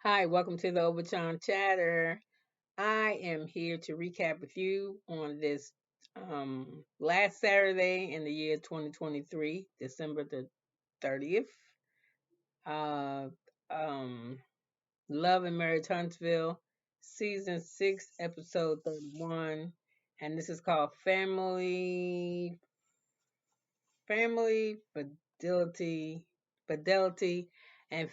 Hi, welcome to the Overtime Chatter. I am here to recap with you on this last Saturday in the year 2023, December the 30th. Uh, um, Love and Marriage Huntsville, Season 6, Episode 31. And this is called Family Fidelity, and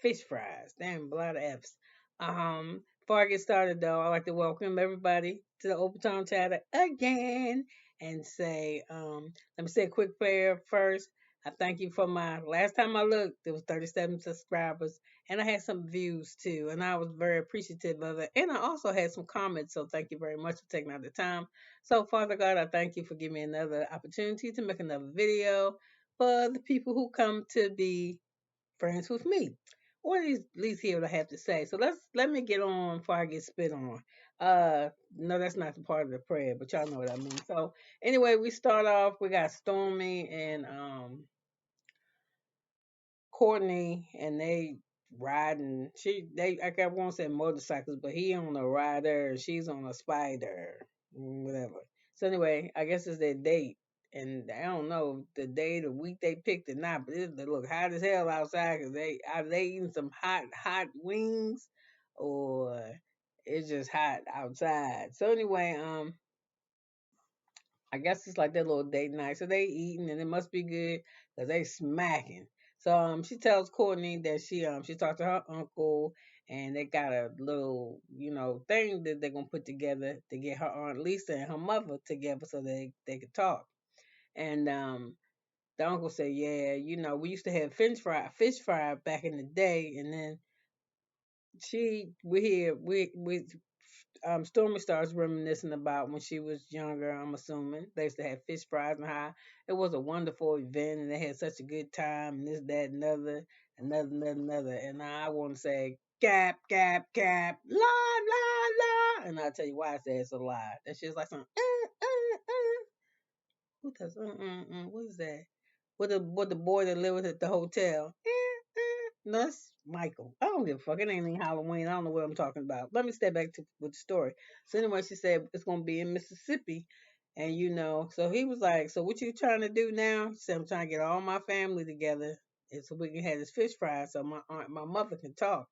Fish Fries. Damn, a lot of F's. Before I get started though, I'd like to welcome everybody to the Open Tone Chatter again and say, let me say a quick prayer first. I thank you for my last time I looked, there was 37 subscribers and I had some views too, and I was very appreciative of it. And I also had some comments, so thank you very much for taking out the time. So, Father God, I thank you for giving me another opportunity to make another video for the people who come to be friends with me. Or at least hear what I have to say. So let me get on before I get spit on. No, that's not the part of the prayer, but y'all know what I mean. So anyway, we start off. We got Stormy and Courtney, and they riding. I won't say motorcycles, but he on a rider, she's on a spider, whatever. So anyway, I guess it's their date, and I don't know the day, the week they picked or not, but it look hot as hell outside because they eating some hot wings, or it's just hot outside. So anyway, I guess it's like their little date night. So they eating and it must be good because they smacking. So she tells Courtney that she talked to her uncle and they got a little, thing that they're gonna put together to get her Aunt Lisa and her mother together so they could talk. And the uncle said, yeah, we used to have fish fry back in the day, and then Stormy starts reminiscing about when she was younger. I'm assuming they used to have fish fries and how it was a wonderful event and they had such a good time and this, that, another. And I want to say, cap, la. And I'll tell you why I say it's a lie. That shit's like some, Who does, what is that? What the boy that lived at the hotel? No, that's Michael. I don't give a fuck. It ain't even Halloween. I don't know what I'm talking about. Let me step back to with the story. So anyway, she said it's gonna be in Mississippi, and so he was like, "So what you trying to do now?" She said, "I'm trying to get all my family together, and so we can have this fish fry, so my mother can talk."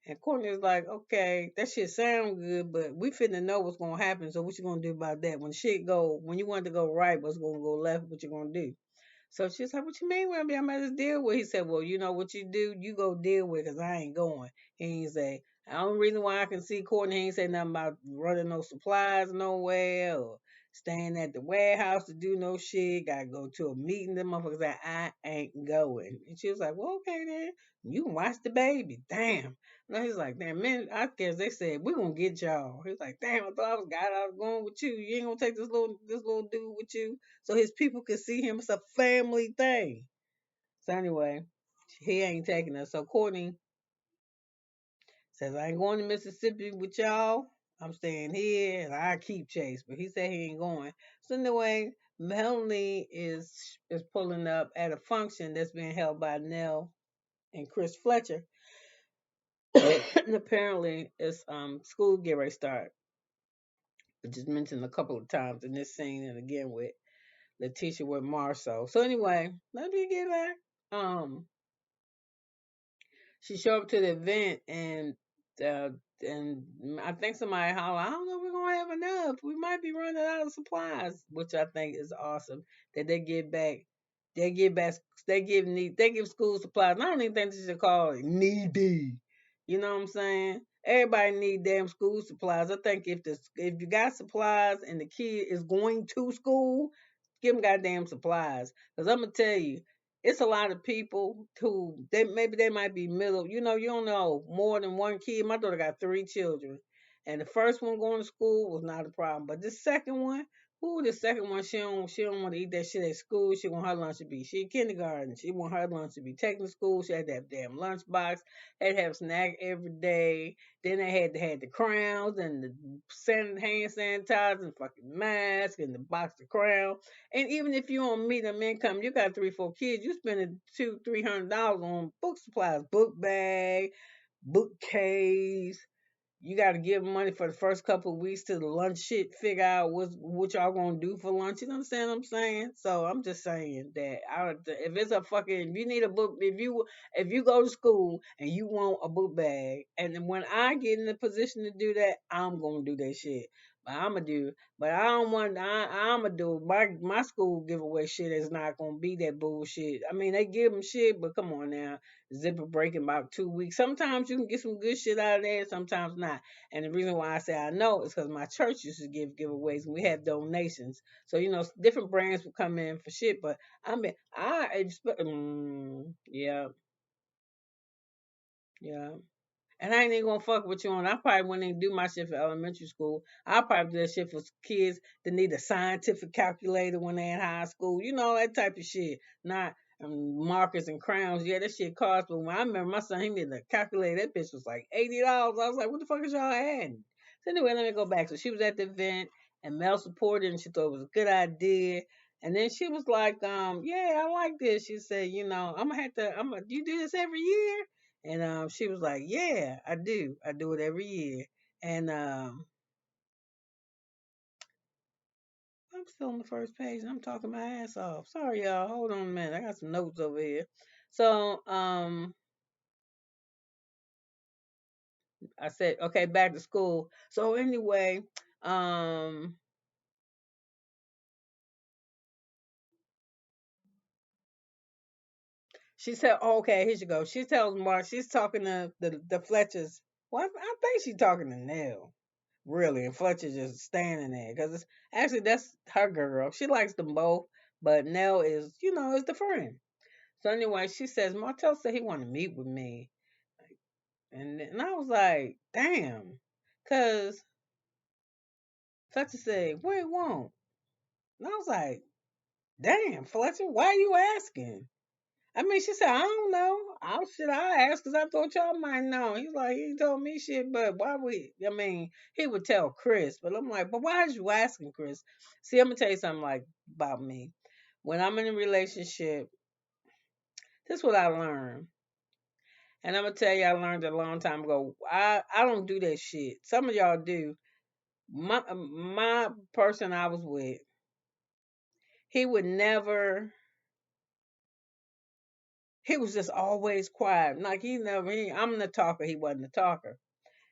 And Courtney was like, "Okay, that shit sound good, but we finna know what's gonna happen. So what you gonna do about that? When you want to go right, what's gonna go left? What you gonna do?" So she's like, "What you mean, Webby? I'm about to deal with." He said, "Well, you know what you do? You go deal with, cause I ain't going." He ain't say. The only reason why I can see Courtney, he ain't say nothing about running no supplies nowhere or staying at the warehouse to do no shit. Gotta go to a meeting. The motherfuckers like, I ain't going. And she was like, "Well, okay then. You can watch the baby." Damn. No, he's like, "Damn, man, I guess they said we're gonna get y'all." He's like, "Damn, I thought I was going with you. You ain't gonna take this little dude with you so his people could see him. It's a family thing." So anyway, he ain't taking us. So Courtney says, "I ain't going to Mississippi with y'all. I'm staying here and I keep Chase." But he said he ain't going. So anyway, Melanie is pulling up at a function that's being held by Nell and Chris Fletcher. And apparently it's school get ready to start, which is mentioned a couple of times in this scene and again with Letitia with Marceau. So anyway, let me get back. She showed up to the event uh, and I think somebody hollered, "I don't know if we're gonna have enough. We might be running out of supplies," which I think is awesome that they give back. They give back. They give school supplies. I don't even think they should call it needy. You know what I'm saying? Everybody need damn school supplies. I think if you got supplies and the kid is going to school, give them goddamn supplies. Cause I'm gonna tell you, it's a lot of people who they might be middle. You don't know more than one kid. My daughter got three children, and the first one going to school was not a problem, but the second one, she don't want to eat that shit at school. She want her lunch to be she in kindergarten. She want her lunch to be taken to school. She had to have damn lunch box. Had to have snack every day. Then they had to have the crowns and the hand sanitizer and fucking mask and the box of crowns. And even if you don't meet them income, you got 3, 4 kids, you spending $200, $300 on book supplies, book bag, bookcase. You got to give money for the first couple of weeks to the lunch shit. Figure out what y'all gonna do for lunch. You understand what I'm saying? So I'm just saying that if it's a fucking if you need a book if you go to school and you want a book bag, and then when I get in the position to do that, I'm gonna do that shit. But I'm gonna do. But I don't want. I'm gonna do my school giveaway shit is not gonna be that bullshit. I mean they give them shit, but come on now, zipper break in about 2 weeks. Sometimes you can get some good shit out of there, sometimes not. And the reason why I say I know is because my church used to give giveaways and we have donations. So different brands would come in for shit. But I mean, I expect, yeah, yeah. And I ain't even gonna fuck with you on. I probably wouldn't even do my shit for elementary school. I probably do that shit for kids that need a scientific calculator when they're in high school. You know, that type of shit. Not markers and crowns. Yeah, that shit costs. But when I remember my son, he needed a calculator. That bitch was like $80. I was like, what the fuck is y'all adding? So anyway, let me go back. So she was at the event and Mel supported and she thought it was a good idea. And then she was like, yeah, I like this. She said, do you do this every year? And she was like, "Yeah, I do. I do it every year." And I'm still on the first page, and I'm talking my ass off. Sorry, y'all. Hold on a minute. I got some notes over here. So I said, "Okay, back to school." So anyway, um, she said, oh, "Okay, here she goes." She tells Mark she's talking to the Fletchers. Well, I think she's talking to Nell. Really, and Fletcher just standing there because actually that's her girl. She likes them both, but Nell is the friend. So anyway, she says Martell said he wanted to meet with me, and I was like, damn, because Fletcher said, "Where he won't?" And I was like, damn, Fletcher, why are you asking? I mean, she said, I don't know. I ask because I thought y'all might know. He's like, he told me shit, but why I mean, he would tell Chris, but I'm like, but why is you asking Chris? See, I'm going to tell you something like about me. When I'm in a relationship, this is what I learned. And I'm going to tell you, I learned it a long time ago. I don't do that shit. Some of y'all do. My person I was with, he would never, he was just always quiet. Like I'm the talker, he wasn't the talker.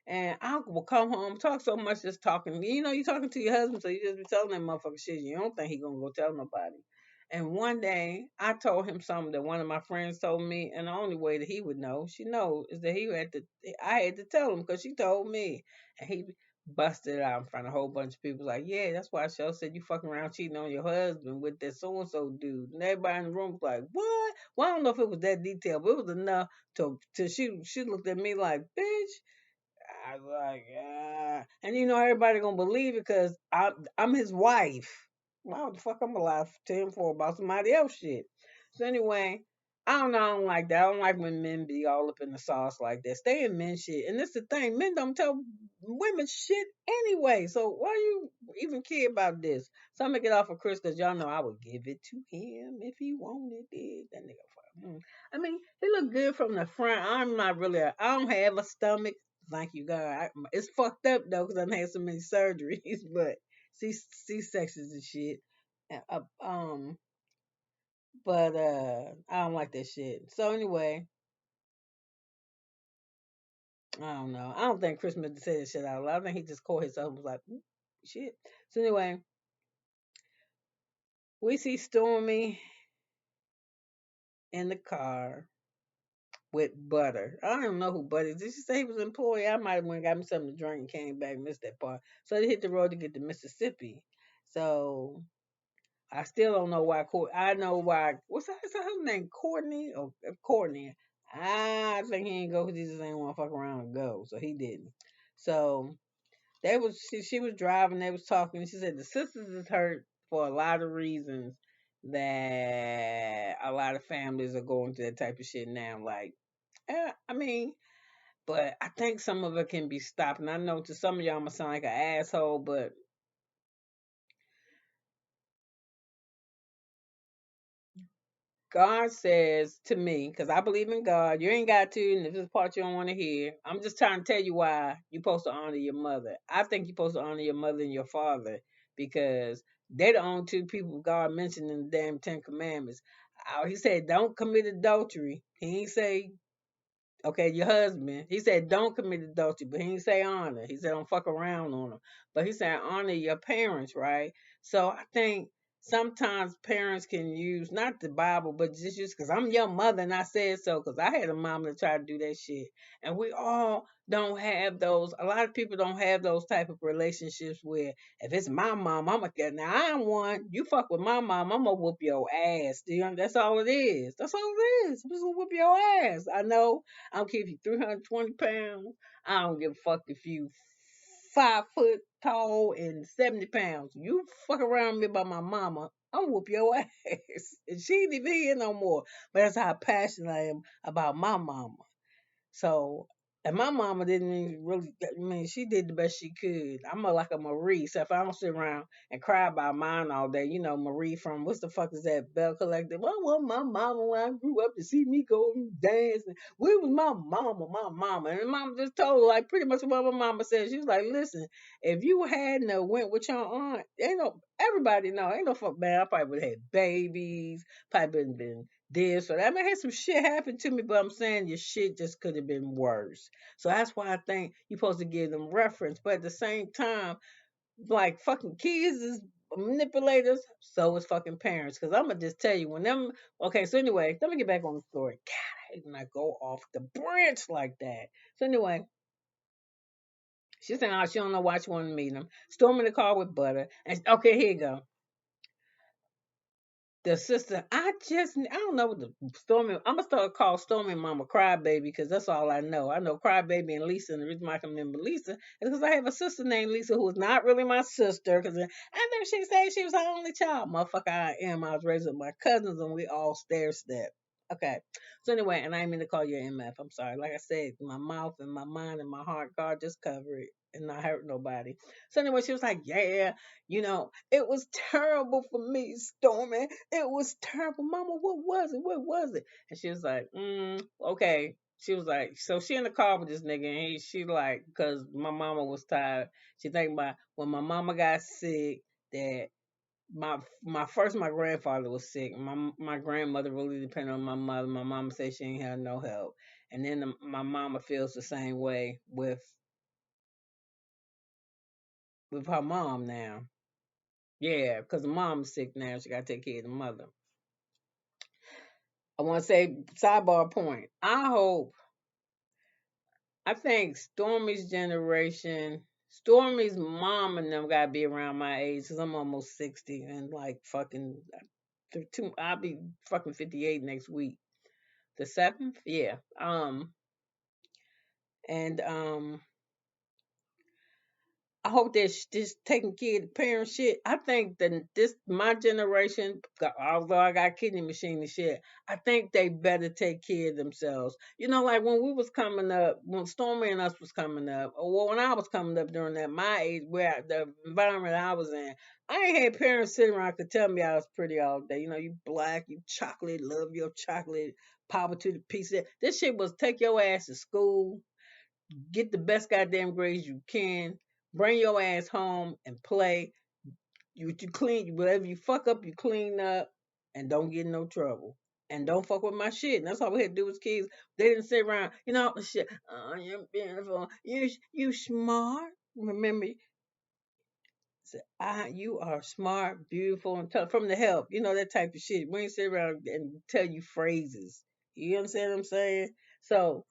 And I will come home, talk so much, just talking. You're talking to your husband, so you just be telling that motherfucker shit. You don't think he gonna go tell nobody. And one day, I told him something that one of my friends told me, and the only way that he would know, she knows, is that I had to tell him because she told me, and he busted it out in front of a whole bunch of people. Like, yeah, that's why Shell said you fucking around cheating on your husband with that so and so dude. And everybody in the room was like, what? Well, I don't know if it was that detailed, but it was enough to she looked at me like, bitch. I was like, and everybody gonna believe it because I'm his wife. Why the fuck I'm gonna lie to him for about somebody else shit? So anyway, I don't know. I don't like that. I don't like when men be all up in the sauce like that. Stay in men shit. And this the thing, men don't tell women shit anyway. So why you even care about this? So I'm gonna get off of Chris because y'all know I would give it to him if he wanted it. That nigga. I mean, he look good from the front. I'm not really. I don't have a stomach. Thank you, God. It's fucked up though because I've had so many surgeries, but C sections and shit. Uh, um, but I don't like that shit. So anyway, I don't know. I don't think Chris meant to say that shit out loud. I think he just caught himself and was like, "Oop, shit." So anyway, we see Stormy in the car with Butter. I don't know who Butter is. Did she say he was an employee? I might have went and got me something to drink and came back and missed that part. So they hit the road to get to Mississippi. So I still don't know why. I know why. What's her name? Courtney or Courtney? I think he ain't go because he just ain't want to fuck around and go, so he didn't. So she was driving. They was talking. She said the sisters is hurt for a lot of reasons that a lot of families are going through that type of shit now. Like, I mean, but I think some of it can be stopped. And I know to some of y'all, I'm gonna sound like an asshole, but God says to me, because I believe in God, you ain't got to, and if this part you don't want to hear, I'm just trying to tell you why you're supposed to honor your mother. I think you're supposed to honor your mother and your father because they're the only two people God mentioned in the damn Ten Commandments. He said, don't commit adultery. He ain't say okay, your husband. He said don't commit adultery, but he didn't say honor. He said don't fuck around on them. But he said honor your parents, right? So I think sometimes parents can use not the Bible, but just because I'm your mother and I said so, because I had a mom that tried to do that shit, and we all don't have those. A lot of people don't have those type of relationships where if it's my mom, I'm gonna get now. I'm one. You fuck with my mom, I'm gonna whoop your ass. Do you? That's all it is. That's all it is. I'm just gonna whoop your ass. I know I don't care if you 320 pounds. I don't give a fuck if you 5 foot tall and 70 pounds. You fuck around me by my mama, I'm gonna whoop your ass. And she ain't even here no more. But that's how passionate I am about my mama. So, and my mama didn't even really, I mean, she did the best she could. I'm like a Marie. So if I don't sit around and cry about mine all day, you know, Marie from, what's the fuck is that, Bell Collective? I want my mama when I grew up to see me go and dance. And where was my mama, my mama? And mama just told her, like, pretty much what my mama said. She was like, listen, if you hadn't went with your aunt, ain't no, everybody know, ain't no fuck, man, I probably would have had babies, probably been this or that. I mean, I had some shit happen to me, but I'm saying your shit just could have been worse. So that's why I think you're supposed to give them reference. But at the same time, like fucking kids is manipulators, so is fucking parents. Because I'm going to just tell you, when them. Okay, so anyway, let me get back on the story. God, I hate when I go off the branch like that. So anyway, she's saying, oh, she don't know why she wanted to meet him. Storm in the car with Butter. And okay, here you go. The sister, I don't know what the Stormy. I'm gonna start call Stormy Mama Crybaby because that's all I know. I know Crybaby and Lisa, and the reason why I can remember Lisa is because I have a sister named Lisa who is not really my sister. Because I think she said she was her only child. Motherfucker, I am. I was raised with my cousins, and we all stair step. Okay. So anyway, and I didn't mean to call you MF. I'm sorry. Like I said, my mouth and my mind and my heart, God just cover it and not hurt nobody. So anyway, she was like, yeah, it was terrible for me, Stormy. It was terrible. Mama, what was it? What was it? And she was like, okay. She was like, so she in the car with this nigga, and she like, because my mama was tired. She thinking about when my mama got sick, that my grandfather was sick. My grandmother really depended on my mother. My mama said she ain't had no help. And then my mama feels the same way with her mom now. Yeah, because the mom's sick now. She got to take care of the mother. I want to say sidebar point. I think Stormy's generation, Stormy's mom and them got to be around my age because I'm almost 60 and like fucking I'll be fucking 58 next week. The 7th? Yeah. And I hope that this taking care of the parent shit. I think that this my generation, although I got kidney machine and shit, I think they better take care of themselves. Like when we was coming up, when Stormy and us was coming up, or when I was coming up during that my age, where the environment I was in, I ain't had parents sitting around could tell me I was pretty all day. You black, you chocolate, love your chocolate, power to the piece. This shit was take your ass to school, get the best goddamn grades you can, bring your ass home and play. You clean whatever you fuck up, you clean up, and don't get in no trouble. And don't fuck with my shit. And that's all we had to do as kids. They didn't sit around, shit. Oh, you're beautiful. You smart. Remember, you are smart, beautiful, and from the help. That type of shit. We ain't sit around and tell you phrases. You understand what I'm saying? So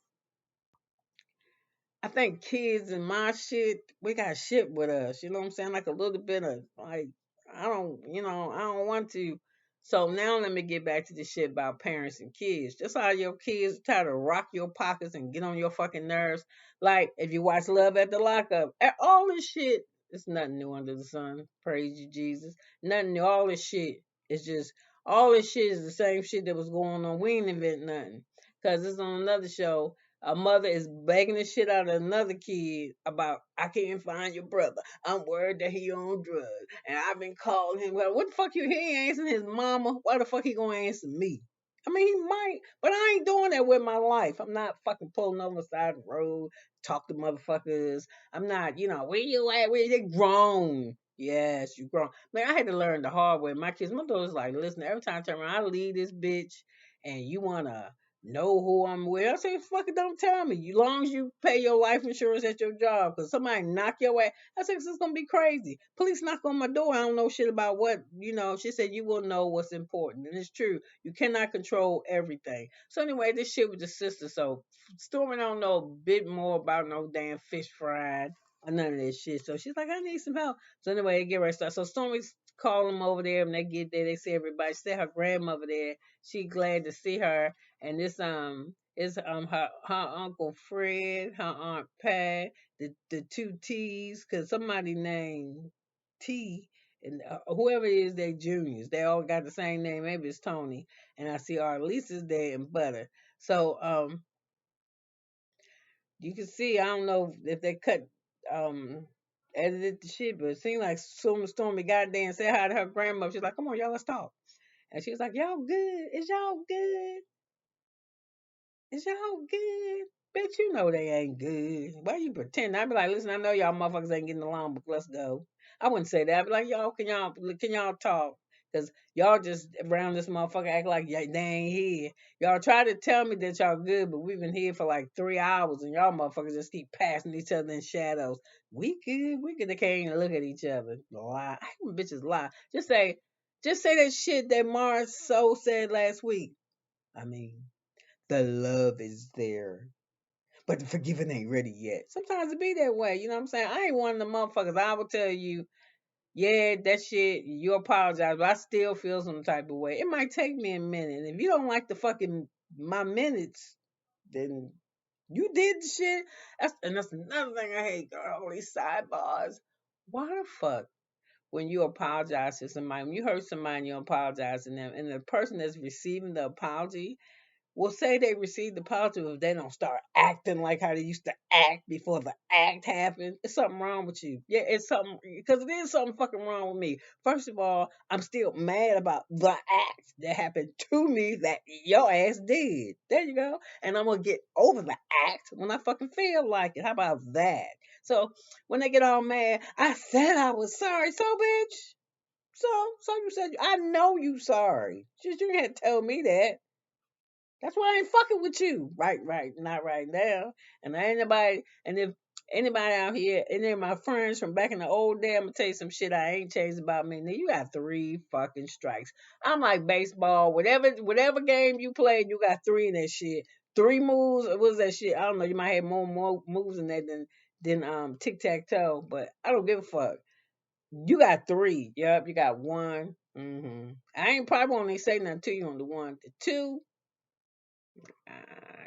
I think kids and my shit, we got shit with us. You know what I'm saying? Like a little bit of like I don't want to. So now let me get back to the shit about parents and kids. Just how your kids try to rock your pockets and get on your fucking nerves. Like if you watch Love at the Lockup, all this shit, it's nothing new under the sun. Praise you, Jesus. Nothing new. All this shit is just all this shit is the same shit that was going on. We ain't invent nothing. Cause it's on another show, a mother is begging the shit out of another kid about, I can't find your brother. I'm worried that he on drugs. And I've been calling him. Well, what the fuck you he ain't answering his mama? Why the fuck he gonna answer me? I mean, he might, but I ain't doing that with my life. I'm not fucking pulling over the side of the road, talk to motherfuckers. I'm not, where you at? Where they grown? Yes, you grown. Man, I had to learn the hard way. My kids, my daughter's like, listen, every time I turn around, I leave this bitch, and you wanna know who I'm with. I say, fucking don't tell me. You long as you pay your life insurance at your job, cause somebody knock your ass. I said, this is gonna be crazy. Police knock on my door. I don't know shit about what, She said, you will know what's important, and it's true. You cannot control everything. So anyway, this shit with the sister. So Stormy don't know a bit more about no damn fish fried or none of this shit. So she's like, I need some help. So anyway, they get ready to start. So Stormy's call them over there, and they get there. They see everybody. She said her grandmother there. She glad to see her, and this is her uncle Fred, her aunt Pat, the two T's, cause somebody named T, and whoever it is, they juniors. They all got the same name. Maybe it's Tony. And I see our Lisa's there and Butter. So you can see. I don't know if they cut edited the shit, but it seemed like Stormy got there and said hi to her grandmother. She's like, "Come on, y'all, let's talk." And she was like, "Y'all good? Is y'all good? Is y'all good?" Bitch, you know they ain't good. Why you pretend? I'd be like, listen, I know y'all motherfuckers ain't getting along, but let's go. I wouldn't say that. I'd be like, y'all, can y'all talk? Cause y'all just around this motherfucker act like they ain't here. Y'all try to tell me that y'all good, but we've been here for like 3 hours, and y'all motherfuckers just keep passing each other in shadows. We good. They can't even look at each other. Lie, bitches lie. Just say that shit that Mars so said last week. I mean, the love is there, but the forgiving ain't ready yet. Sometimes it be that way. You know what I'm saying? I ain't one of the motherfuckers. I will tell you, yeah, that shit, you apologize, but I still feel some type of way. It might take me a minute. If you don't like the fucking my minutes, then you did the shit. That's another thing I hate, girl. All these sidebars. Why the fuck? When you apologize to somebody, when you hurt somebody, you apologize to them, and the person that's receiving the apology will say they received the positive if they don't start acting like how they used to act before the act happened. It's something wrong with you. Yeah, it's something, because it is something fucking wrong with me. First of all, I'm still mad about the act that happened to me that your ass did. There you go. And I'm gonna get over the act when I fucking feel like it. How about that? So when they get all mad, I said I was sorry. So bitch. So you said I know you sorry. Just you can't tell me that. That's why I ain't fucking with you. Right, not right now. And I ain't nobody. And if anybody out here, any of my friends from back in the old day, I'm gonna tell you some shit I ain't changed about me. Now you got 3 fucking strikes. I'm like baseball. Whatever game you played, you got three in that shit. 3 moves. What was that shit? I don't know. You might have more moves in that than tic tac toe. But I don't give a fuck. You got three. Yep, you got one. I ain't probably won't even say nothing to you on the one. The two.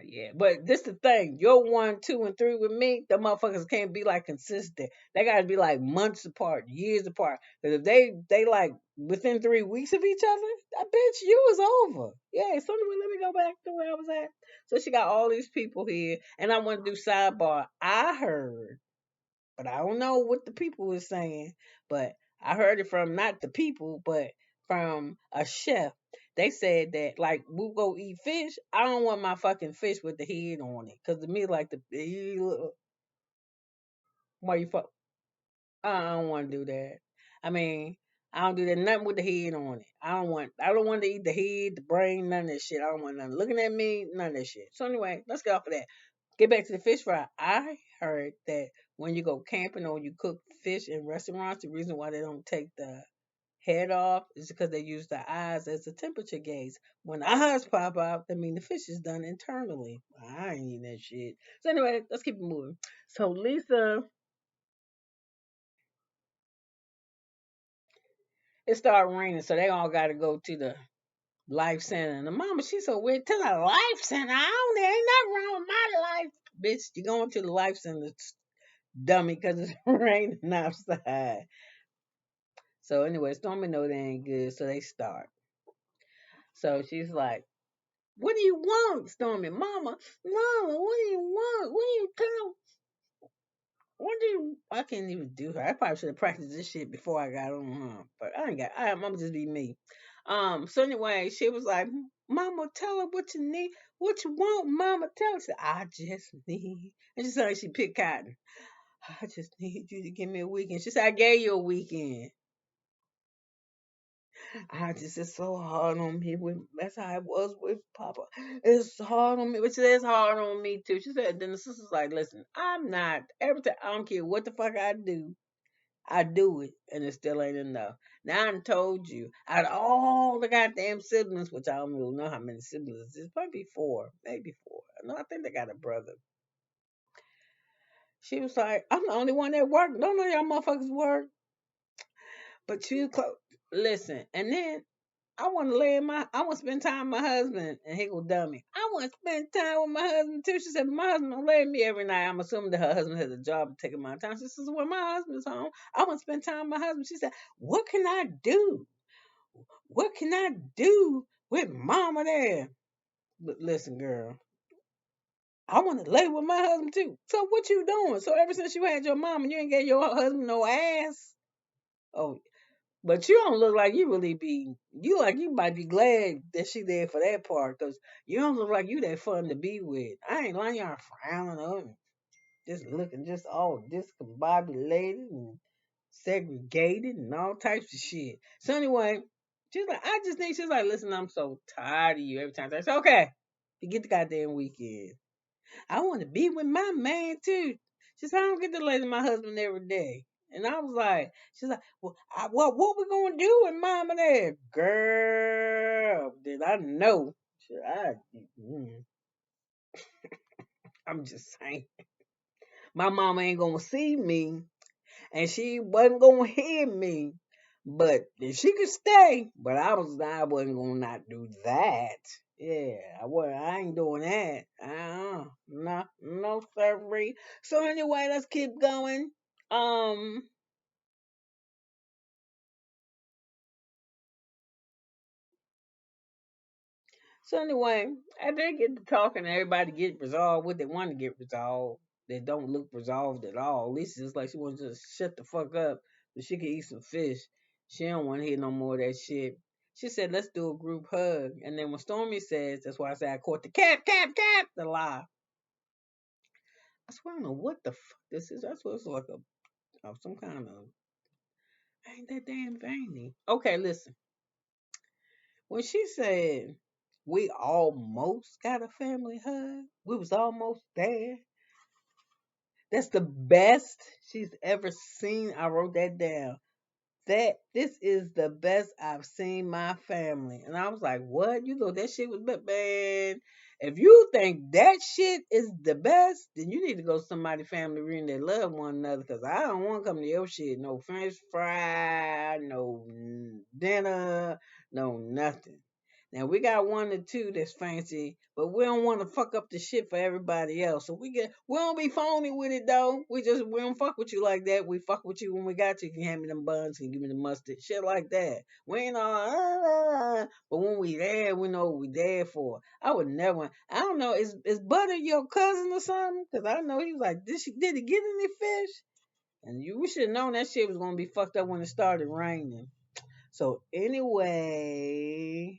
Yeah, but this the thing. Your 1, 2, and 3 with me, the motherfuckers can't be like consistent. They gotta be like months apart, years apart. Because if they like within 3 weeks of each other, that bitch, you was over. Yeah, so anyway, let me go back to where I was at. So she got all these people here, and I want to do sidebar. I heard, but I don't know what the people was saying. But I heard it from not the people, but from a chef. They said that like we go eat fish. I don't want my fucking fish with the head on it, cause to me like why you fuck. I don't want to do that. I mean, I don't do that nothing with the head on it. I don't want to eat the head, the brain, none of that shit. I don't want nothing looking at me, none of that shit. So anyway, let's get off of that. Get back to the fish fry. I heard that when you go camping or you cook fish in restaurants, the reason why they don't take the head off is because they use the eyes as a temperature gauge. When the eyes pop out, that means the fish is done internally. I ain't eating that shit. So anyway, let's keep it moving. So Lisa, it started raining, so they all got to go to the life center. And the mama, she's so weird. To the life center? There ain't nothing wrong with my life. Bitch, you going to the life center, dummy, because it's raining outside. So anyway, Stormy know they ain't good, so they start. So she's like, "What do you want, Stormy? Mama, what do you want? What do you tell? What do you?" I can't even do her. I probably should have practiced this shit before I got on her, but I ain't got. I'm just be me. So anyway, she was like, Mama, tell her what you need. What you want, Mama? Tell her. She said, I just need. And she said like she picked cotton. I just need you to give me a weekend. She said, I gave you a weekend. I just, it's so hard on me. That's how it was with Papa. It's hard on me. But she said, it's hard on me too. She said, then the sister's like, listen, I'm not, every time, I don't care what the fuck I do it, and it still ain't enough. Now I done told you, out of all the goddamn siblings, which I don't really know how many siblings, it's probably four, maybe four. No, I think they got a brother. She was like, I'm the only one that work. Don't know y'all motherfuckers work. But you close. Listen, and then I want to spend time with my husband. And he go, dummy. I want to spend time with my husband too. She said, my husband don't lay me every night. I'm assuming that her husband has a job to take my time. She says, when my husband's home, I want to spend time with my husband. She said, what can I do? What can I do with mama there? But listen, girl, I want to lay with my husband too. So what you doing? So ever since you had your mama, you ain't gave your husband no ass? Oh, but you don't look like you really be. You like you might be glad that she there for that part, cause you don't look like you that fun to be with. I ain't lying, y'all frowning on, just looking just all discombobulated and segregated and all types of shit. So anyway, she's like, I just think she's like, listen, I'm so tired of you every time. I say, okay, you get the goddamn weekend. I want to be with my man too. She said, I don't get to lay to my husband every day. And I was like, she's like, well, what we gonna do with mama there? Girl, did I know? Mm, I'm just saying. My mama ain't gonna see me and she wasn't gonna hear me. But if she could stay, but I wasn't gonna not do that. Yeah, I ain't doing that. No, no, sorry. So anyway, let's keep going. Um, so anyway, after they get to talking, everybody get resolved what they want to get resolved. They don't look resolved at all. At least it's like she wants to just shut the fuck up so she can eat some fish. She don't want to hear no more of that shit. She said, let's do a group hug. And then when Stormy says, that's why I say I caught the cap, the lie. I swear I don't know what the fuck this is. That's what it's like some kind of, ain't that damn veiny. Okay, listen. When she said, we almost got a family hug, we was almost there. That's the best she's ever seen. I wrote that down. That this is the best I've seen my family. And I was like, what? You thought that shit was bad? If you think that shit is the best, then you need to go to somebody's family reunion that love one another. Cause I don't want to come to your shit. No French fry, no dinner, no nothing. Now we got one or two that's fancy, but we don't want to fuck up the shit for everybody else. So we don't be phony with it though. We don't fuck with you like that. We fuck with you when we got you. You can hand me them buns and give me the mustard, shit like that. We ain't all, but when we there, we know what we there for. I would never. I don't know. Is Butter your cousin or something? Cause I know he was like, did he get any fish? And we should have known that shit was gonna be fucked up when it started raining. So anyway.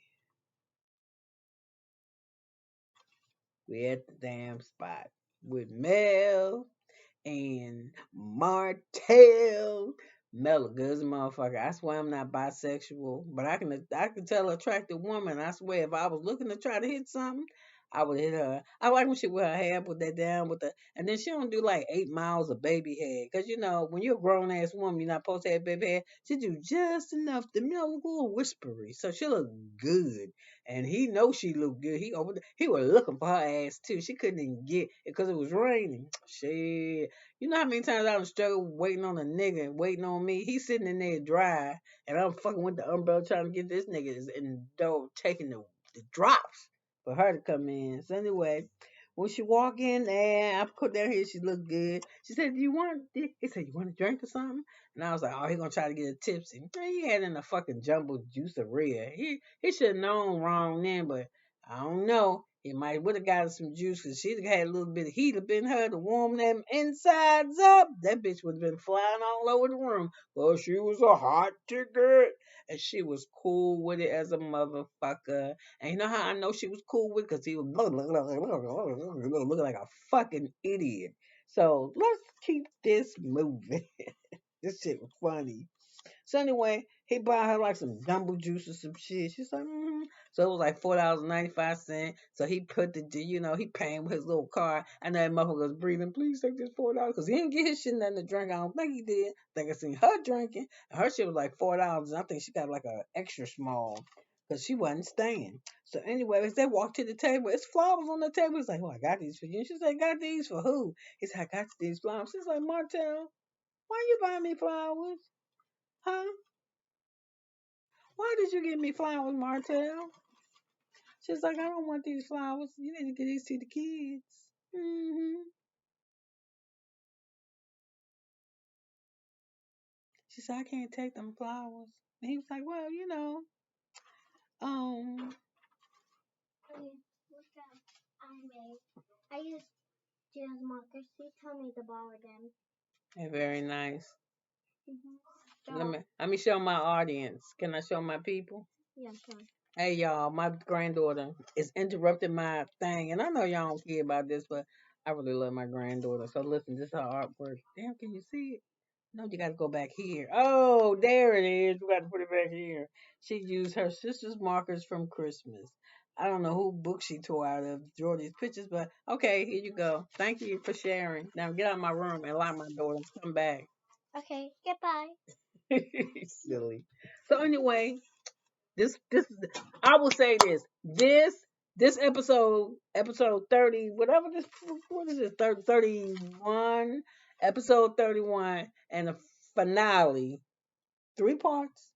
We at the damn spot with Mel and Martell. Mel a good as a motherfucker. I swear I'm not bisexual, but I can tell an attractive woman. I swear if I was looking to try to hit something, I would hit her. I like when she wear her hair, put that down with the, and then she don't do like 8 miles of baby hair. Cause you know when you're a grown ass woman, you're not supposed to have baby hair. She do just enough to, a little whispery, so she look good. And he knows she looked good. He was looking for her ass too. She couldn't even get because it was raining. Shit. You know how many times I was struggling waiting on a nigga, waiting on me. He's sitting in there dry, and I'm fucking with the umbrella trying to get this nigga in the door taking the drops for her to come in. So anyway, when she walk in there, I put down here. She looked good. She said, "Do you want?" He said, "You want a drink or something?" And I was like, "Oh, he gonna try to get a tipsy." He had in a fucking jumbo juice of red. He should have known wrong then, but I don't know. He might would have got some juice because she'd have had a little bit of heat up in her to warm them insides up. That bitch would have been flying all over the room. Well, she was a hot ticket. And she was cool with it as a motherfucker. And you know how I know she was cool with it? Because he was looking like a fucking idiot. So let's keep this moving. This shit was funny. So anyway, he bought her like some jumbo juice or some shit. She's like, mm-hmm. So it was like $4.95. So he put he paying with his little card. And that motherfucker was breathing, please take this $4. Because he didn't get his shit nothing to drink. I don't think he did. I think I seen her drinking. And her shit was like $4. And I think she got like a extra small. Because she wasn't staying. So anyway, as they walked to the table, it's flowers on the table. He's like, oh, I got these for you. She said, got these for who? He said, I got these flowers. She's like, Martell, why you buying me flowers? Huh? Why did you give me flowers, Martell? She's like, I don't want these flowers. You need to get these to the kids. She said, I can't take them flowers. And he was like, well, um, Look at I made. I used Jill's markers. She told me to borrow them. they're very nice. Mm-hmm. Let me show my audience. Can I show my people? Yeah, sure. Hey y'all, my granddaughter is interrupting my thing, and I know y'all don't care about this, but I really love my granddaughter. So listen, this is her artwork. Damn, can you see it? No, you gotta go back here. Oh, there it is. We gotta put it back here. She used her sister's markers from Christmas. I don't know who book she tore out of, draw these pictures, but okay, here you go. Thank you for sharing. Now get out of my room and lock my door and come back. Okay, goodbye. Silly. So anyway, this I will say this episode 30, whatever this, what is this, 31, episode 31, and the finale, 3 parts.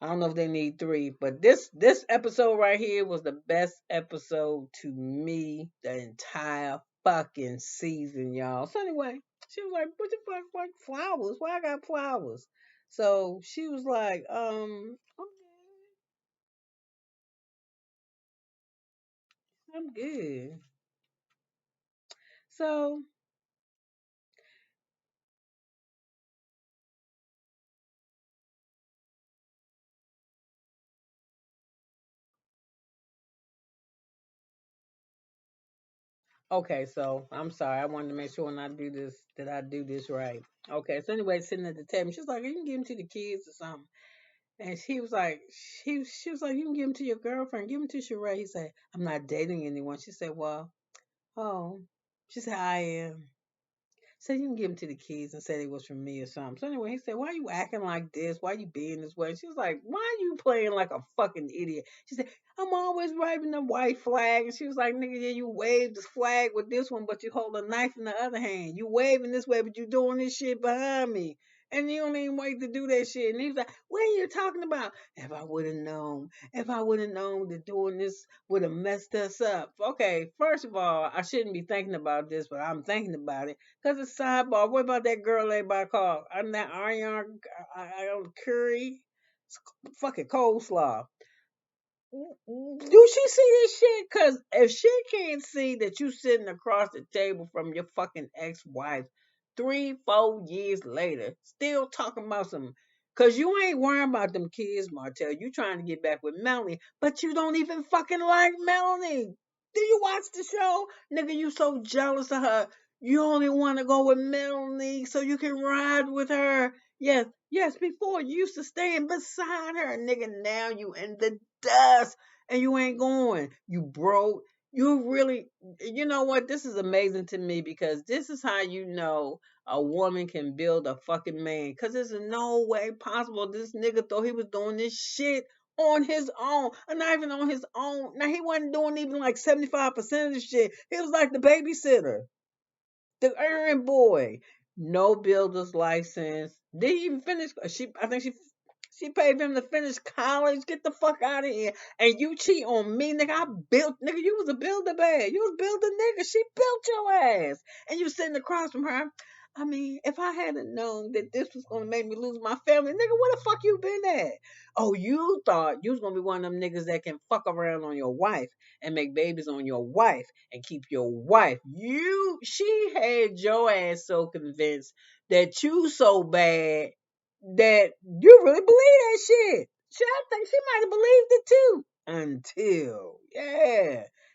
I don't know if they need three, but this episode right here was the best episode to me the entire fucking season, y'all. So anyway, she was like, what the fuck, like flowers? Why I got flowers? So she was like, okay, I'm good. So, okay, so I'm sorry. I wanted to make sure when I do this that I do this right. Okay, so anyway, sitting at the table, she's like, you can give them to the kids or something. And she was like, she was like, you can give them to your girlfriend, give them to Sheree. He said, I'm not dating anyone. She said, well, oh, she said, I am. Said you can give them to the kids and said it was from me or something. So anyway, he said, why are you acting like this? Why you being this way? She was like, why are you playing like a fucking idiot? She said, I'm always waving the white flag. And she was like, nigga, yeah, you wave the flag with this one, but you hold a knife in the other hand. You waving this way, but you doing this shit behind me. And you don't even wait to do that shit. And he was like, what are you talking about? If I would have known that doing this would have messed us up. Okay, first of all, I shouldn't be thinking about this, but I'm thinking about it. Cause it's sidebar. What about that girl everybody called? I'm that Iron Curry. Fucking coleslaw. Do she see this shit? Cause if she can't see that you sitting across the table from your fucking ex-wife 3, 4 years later, still talking about some, cause you ain't worrying about them kids, Martell. You trying to get back with Melanie, but you don't even fucking like Melanie. Do you watch the show? Nigga, you so jealous of her. You only want to go with Melanie so you can ride with her. Yes, yes, before you used to stand beside her, nigga. Now you in the dust and you ain't going. You broke. You really, you know what? This is amazing to me because this is how you know a woman can build a fucking man. Because there's no way possible this nigga thought he was doing this shit on his own. Or not even on his own. Now, he wasn't doing even like 75% of the shit. He was like the babysitter, the errand boy, no builder's license. Did he even finish? I think she paid him to finish college. Get the fuck out of here. And you cheat on me, nigga. I built, nigga. You was a builder bad. You was builder, nigga. She built your ass, and you sitting across from her. I mean, if I hadn't known that this was gonna make me lose my family, nigga, where the fuck you been at? Oh, you thought you was gonna be one of them niggas that can fuck around on your wife and make babies on your wife and keep your wife. She had your ass so convinced that you so bad that you really believe that shit. I think she might have believed it too. Until,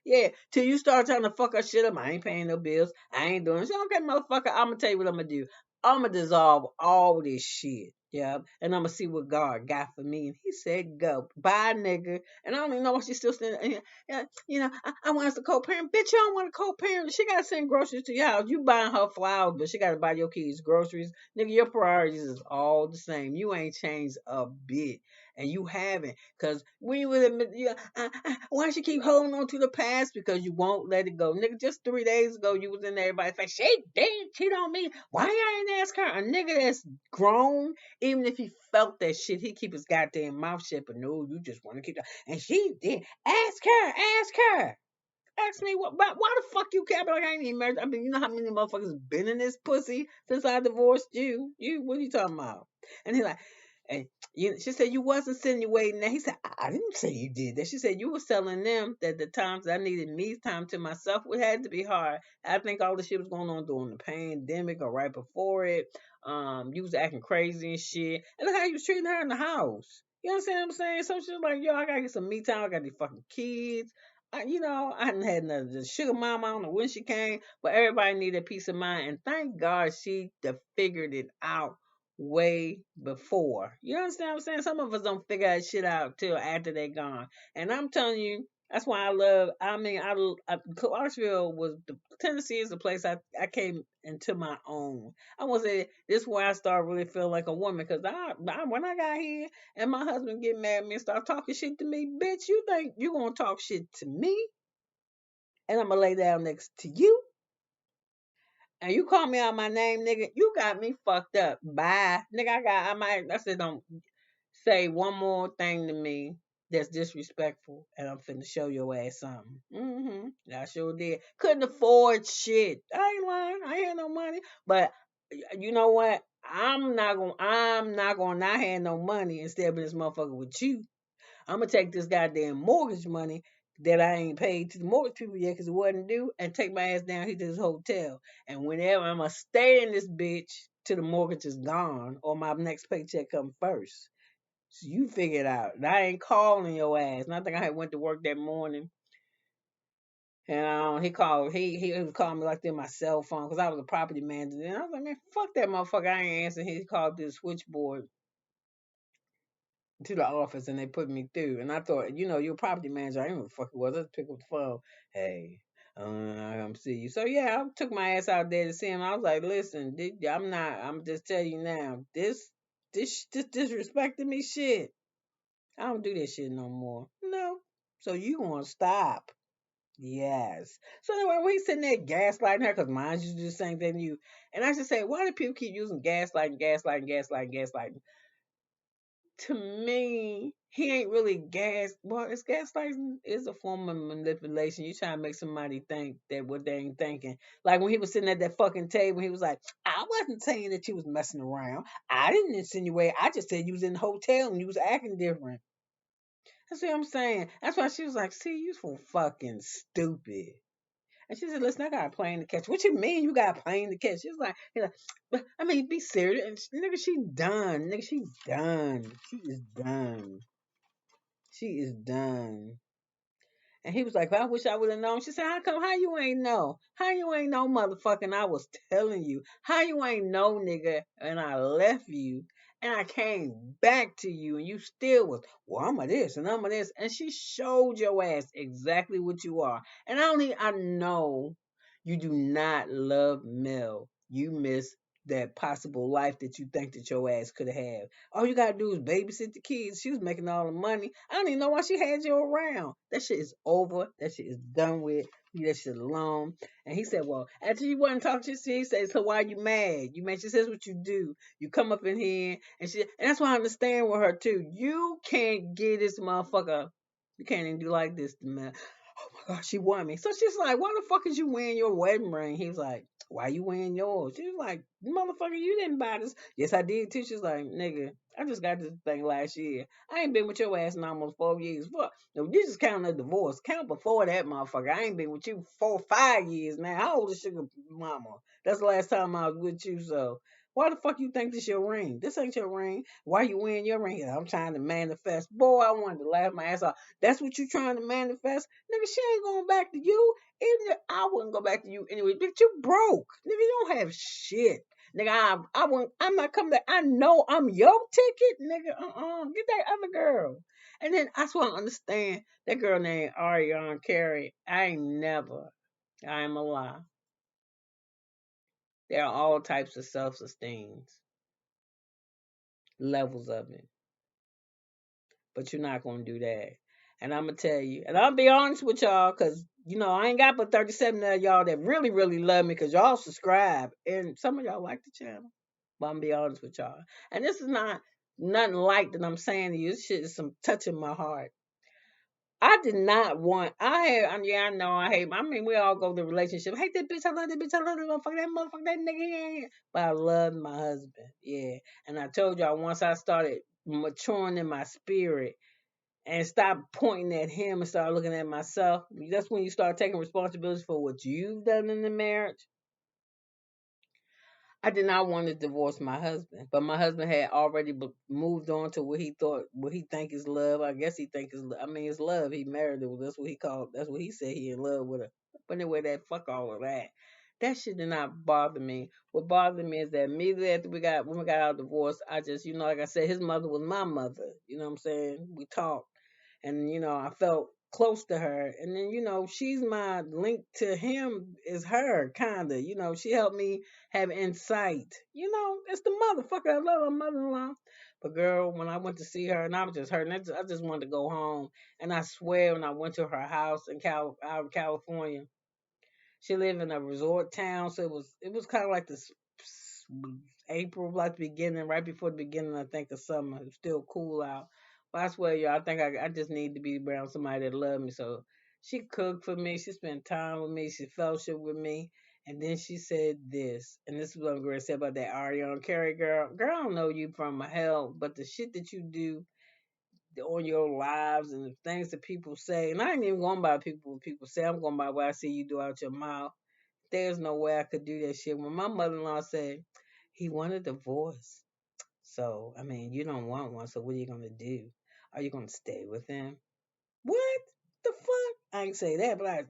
yeah, till you start trying to fuck her shit up. I ain't paying no bills. I ain't doing shit. Okay, motherfucker, I'm gonna tell you what I'm gonna do. I'm gonna dissolve all this shit. Yeah, and I'm gonna see what God got for me. And he said, "Go, bye, nigga." And I don't even know why she's still standing. I want us to co-parent. Bitch, you don't want to co-parent. She gotta send groceries to your house. You buying her flowers, but she gotta buy your kids groceries. Nigga, your priorities is all the same. You ain't changed a bit, and you haven't. Cause when you would admit, why she keep holding on to the past? Because you won't let it go, nigga. Just 3 days ago, you was in there, everybody's like, she didn't cheat on me. Why you ain't ask her? A nigga that's grown, even if he felt that shit, he keep his goddamn mouth shut. But no, you just want to keep. And she did. Ask her. Ask me why the fuck you care? But like, I ain't even married. I mean, you know how many motherfuckers been in this pussy since I divorced you? What are you talking about? And he like, and she said you wasn't sitting you waiting there. He said, I didn't say you did that. She said you was telling them that the times I needed me time to myself would had to be hard. I think all the shit was going on during the pandemic or right before it. You was acting crazy and shit. And look how you was treating her in the house. You understand what I'm saying? So she's like, yo, I gotta get some me time. I got these fucking kids. I hadn't had none of the sugar mama. I don't know when she came, but everybody needed peace of mind. And thank God she figured it out way before. You understand what I'm saying? Some of us don't figure that shit out till after they're gone. And I'm telling you, that's why I love. Clarksville was Tennessee is the place I came into my own. I want to say this is where I started really feeling like a woman because when I got here and my husband get mad at me and start talking shit to me, bitch, you think you gonna talk shit to me and I'm gonna lay down next to you and you call me out my name, nigga, you got me fucked up. Bye. Nigga, I said don't say one more thing to me that's disrespectful and I'm finna show your ass something. I sure did. Couldn't afford shit. I ain't lying. I ain't had no money. But you know what? I'm not gonna not have no money instead of this motherfucker with you. I'm gonna take this goddamn mortgage money that I ain't paid to the mortgage people yet because it wasn't due, and take my ass down here to this hotel. And whenever I'm gonna stay in this bitch till the mortgage is gone or my next paycheck come first. So you figure it out. And I ain't calling your ass. And I think I had went to work that morning. And he called. He was calling me like through my cell phone because I was a property manager. And I was like, man, fuck that motherfucker. I ain't answering. He called through the switchboard to the office and they put me through. And I thought, you're a property manager. I didn't know what the fuck it was. I just pick up the phone. Hey, I come see you. So yeah, I took my ass out there to see him. I was like, listen, I'm not. I'm just telling you now. This disrespecting me shit. I don't do this shit no more. No. So you gonna stop? Yes. So anyway, when he's sitting there gaslighting her, because mine used to do the same thing to you, and I just say, why do people keep using gaslighting? To me, he ain't really Well, it's gaslighting is a form of manipulation. You trying to make somebody think that what they ain't thinking. Like when he was sitting at that fucking table, he was like, I wasn't saying that you was messing around. I didn't insinuate. I just said you was in the hotel and you was acting different. That's what I'm saying. That's why she was like, see, you so fucking stupid. And she said, listen, I got a plane to catch. What you mean you got a plane to catch? She was like, but I mean, be serious. And nigga, she done. Nigga, she done. She is done. She is done. And he was like, I wish I would have known. She said, how you ain't know? How you ain't know, motherfucking? I was telling you. How you ain't know, nigga? And I left you. And I came back to you. And you still was, well, I'm of this and I'm of this. And she showed your ass exactly what you are. And I know you do not love Mel. You miss that possible life that you think that your ass could have had. All you gotta do is babysit the kids. She was making all the money. I don't even know why she had you around. That shit is over. That shit is done with. Leave that shit alone. And he said, well, after you wasn't talking shit, he said, so why you mad? You mad? She says what you do. You come up in here and that's why I understand with her too. You can't get this motherfucker. You can't even do like this, man. Oh my God, she won me. So she's like, why the fuck is you wearing your wedding ring? He was like, Why you wearing yours? She was like, motherfucker, you didn't buy this. Yes, I did too. She's like, nigga, I just got this thing last year. I ain't been with your ass in almost 4 years. Fuck. No, this is counting a divorce. Count before that, motherfucker. I ain't been with you 4, 5 years now. How old is sugar mama? That's the last time I was with you, so why the fuck you think this your ring? This ain't your ring. Why you wearing your ring? I'm trying to manifest. Boy, I wanted to laugh my ass off. That's what you trying to manifest? Nigga, she ain't going back to you. Even if I wouldn't go back to you anyway, bitch, you broke. Nigga, you don't have shit. Nigga, I won't, I'm not coming back. I know I'm your ticket, nigga. Get that other girl. And then I just want to understand that girl named Ariana Carey. I ain't never. I am a lie. There are all types of self-esteem levels of it, but you're not gonna do that. And I'm gonna tell you, and I'll be honest with y'all, cause I ain't got but 37 of y'all that really, really love me, cause y'all subscribe, and some of y'all like the channel. But I'm gonna be honest with y'all, and this is not nothing light that I'm saying to you. This shit is some touching my heart. I did not want. Yeah, I know. I hate. I mean, we all go through relationship. Hate that bitch. I love that bitch. I love that motherfucker. That motherfucker. That nigga. But I love my husband. Yeah, and I told y'all once I started maturing in my spirit and stop pointing at him and start looking at myself. That's when you start taking responsibility for what you've done in the marriage. I did not want to divorce my husband, but my husband had already moved on to what he thought, what he think is love. I guess he think is, I mean, it's love. He married her. That's what he called. That's what he said. He in love with her. But anyway, that fuck all of that. That shit did not bother me. What bothered me is that immediately after when we got our divorce, I just, like I said, his mother was my mother. You know what I'm saying? We talked, and I felt close to her, and then she's my link to him is her kinda. She helped me have insight. It's the motherfucker. I love her mother-in-law. But girl, when I went to see her, and I was just hurting, I just wanted to go home. And I swear, when I went to her house in out in California, she lived in a resort town, so it was kind of like this April, like the beginning, right before the beginning, I think, of summer. It was still cool out. But I swear, y'all, I think I just need to be around somebody that love me. So she cooked for me. She spent time with me. She fellowship with me. And then she said this, and this is what I'm going to say about that Ariana Carey girl. Girl, I don't know you from hell, but the shit that you do on your lives and the things that people say, and I ain't even going by what people say. I'm going by what I see you do out your mouth. There's no way I could do that shit. When my mother-in-law said he wanted a divorce, so I mean, you don't want one. So what are you gonna do? Are you gonna stay with him? What the fuck? I ain't say that, but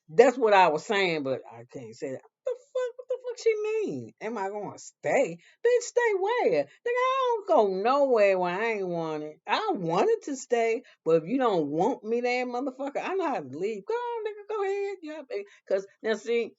that's what I was saying. But I can't say that. What the fuck? What the fuck she mean? Am I gonna stay? Bitch, stay where? Nigga, I don't go nowhere where I ain't wanted. I wanted to stay, but if you don't want me there, motherfucker, I know how to leave. Go on, nigga, go ahead. Yeah, because now see,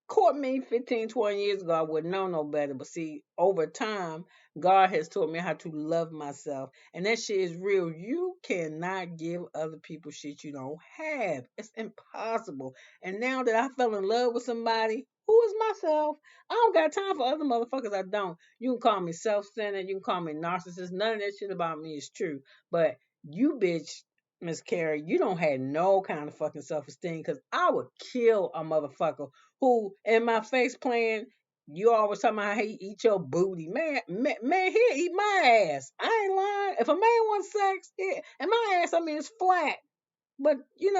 caught me 15, 20 years ago, I wouldn't know no better. But see, over time, God has taught me how to love myself. And that shit is real. You cannot give other people shit you don't have. It's impossible. And now that I fell in love with somebody, who is myself? I don't got time for other motherfuckers. I don't. You can call me self-centered. You can call me narcissist. None of that shit about me is true. But you, bitch, Miss Carrie, you don't have no kind of fucking self-esteem, because I would kill a motherfucker who in my face playing. You always talking about how he eat your booty, man. He'll eat my ass. I ain't lying. If a man wants sex, and my ass, I mean, it's flat. But you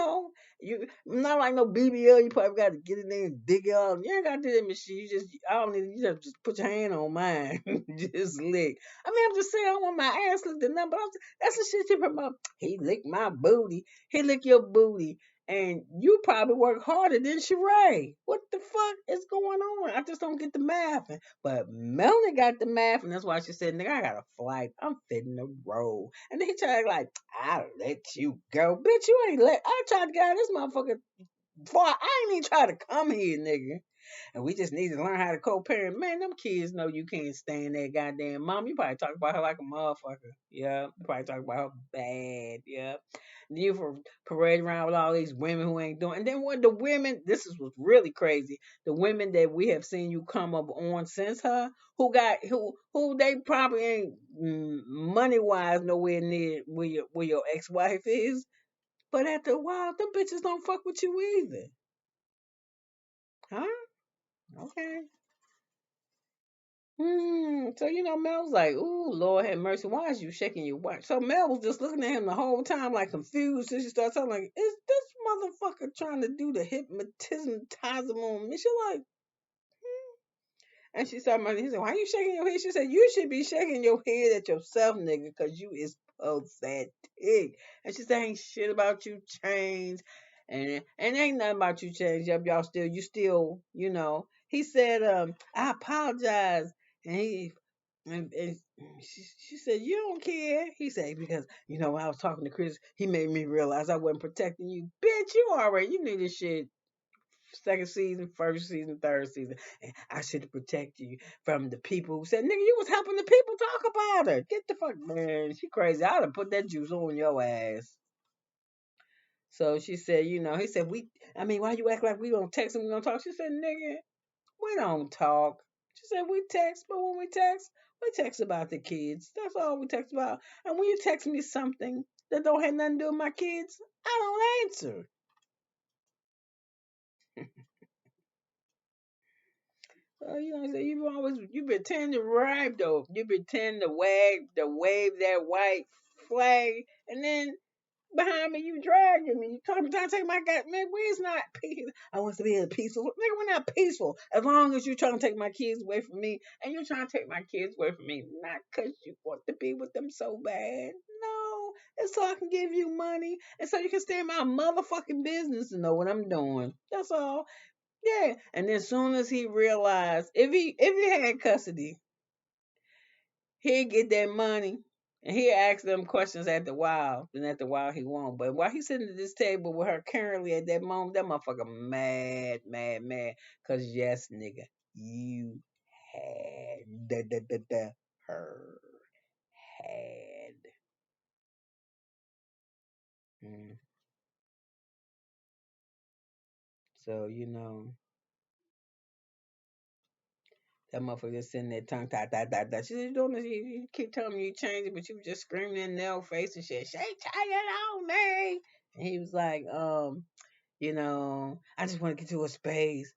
not like no BBL. You probably got to get in there and dig it out. You ain't got to do that machine. I don't need. You just put your hand on mine, just lick. I mean, I'm just saying, I want my ass licked. Number that's the shit you promote. He licked my booty. He licked your booty. And you probably work harder than Sheree. What the fuck is going on? I just don't get the math. But Melanie got the math, and that's why she said, nigga, I got a flight. I'm fitting the roll. And then he tried like, I'll let you go. Bitch, you ain't let. I tried to get out of this motherfucker before I ain't even try to come here, nigga. And we just need to learn how to co-parent. Man, them kids know you can't stand that goddamn mom. You probably talk about her like a motherfucker. Yeah. You probably talk about her bad. Yeah. You for parade around with all these women who ain't doing. And then what the women, this is what's really crazy. The women that we have seen you come up on since her, who they probably ain't money wise nowhere near where your ex wife is. But after a while, them bitches don't fuck with you either. Huh? Okay. So Mel was like, "Ooh, Lord have mercy, why is you shaking your watch?" So Mel was just looking at him the whole time, like confused. And she started talking like, "Is this motherfucker trying to do the hypnotism on me?" She like, and she said, he said, "Why you shaking your head?" She said, "You should be shaking your head at yourself, nigga, cause you is pathetic." And she said, "Ain't shit about you changed, and ain't nothing about you changed. Yep, you still, He said, "I apologize," and and she said, "You don't care." He said, "Because when I was talking to Chris, he made me realize I wasn't protecting you, bitch. You knew this shit." Second season, first season, third season, and I should have protected you from the people who said, "Nigga, you was helping the people talk about her." Get the fuck, man. She crazy. I'd have put that juice on your ass. So she said, he said, why you act like we gonna text and we gonna talk? She said, "Nigga, we don't talk." She said, "We text, but when we text about the kids. That's all we text about. And when you text me something that don't have nothing to do with my kids, I don't answer." So you pretend to ride though. You pretend to wave that white flag, and then behind me you dragging me. You trying to take my God, man. Where's not peace? I want to be peaceful. Nigga, we're not peaceful. As long as you're trying to take my kids away from me, and you're trying to take my kids away from me, not because you want to be with them so bad. No, it's so I can give you money, and so you can stay in my motherfucking business and know what I'm doing. That's all. Yeah, and then as soon as he realized if he had custody, he'd get that money and he'd ask them questions at the while. Then at the while he won't. But while he's sitting at this table with her currently at that moment, that motherfucker mad, mad, mad. Cause yes, nigga, you had her had. Mm. So that motherfucker just sitting there tongue tied, She said, "You doing this? You keep telling me you changed it, but you just screaming in Nell's face and shit. She tied it on me." And he was like, I just want to get to a space.